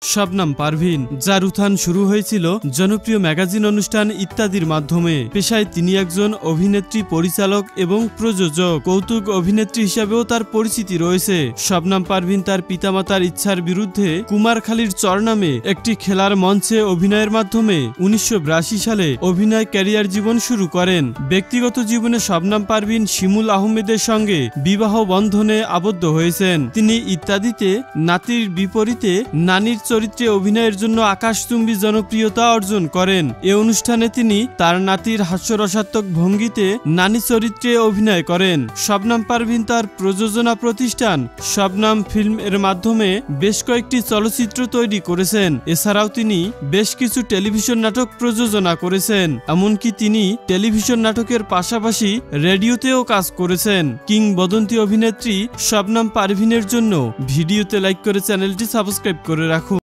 শবনম পারভীন, যার উত্থান শুরু হয়েছিল জনপ্রিয় ম্যাগাজিন অনুষ্ঠান ইত্যাদির মাধ্যমে। পেশায় তিনি একজন অভিনেত্রী, পরিচালক এবং প্রযোজক। কৌতুক অভিনেত্রী হিসাবেও তার পরিচিতি রয়েছে। শবনম পারভীন তার পিতামাতার ইচ্ছার বিরুদ্ধে কুমারখালীর চর নামে একটি খেলার মঞ্চে অভিনয়ের মাধ্যমে 1982 সালে অভিনয় ক্যারিয়ার জীবন শুরু করেন। ব্যক্তিগত জীবনে শবনম পারভীন শিমুল আহমেদের সঙ্গে বিবাহ বন্ধনে আবদ্ধ হয়েছেন। তিনি ইত্যাদিতে নাতির বিপরীতে নানির চরিত্রে অভিনয়ের জন্য আকাশচুম্বী জনপ্রিয়তা অর্জন করেন। এ অনুষ্ঠানে তিনি তার নাতির হাস্যরসাত্মক ভঙ্গিতে নানি চরিত্রে অভিনয় করেন। শবনম পারভীন তার প্রযোজনা প্রতিষ্ঠান শবনম ফিল্ম এর মাধ্যমে বেশ কয়েকটি চলচ্চিত্র তৈরি করেছেন। এছাড়াও তিনি বেশ কিছু টেলিভিশন নাটক প্রযোজনা করেছেন। এমনকি তিনি টেলিভিশন নাটকের পাশাপাশি রেডিওতেও কাজ করেছেন। কিংবদন্তি অভিনেত্রী শবনম পারভীনের জন্য ভিডিওতে লাইক করে চ্যানেলটি সাবস্ক্রাইব করে রাখুন।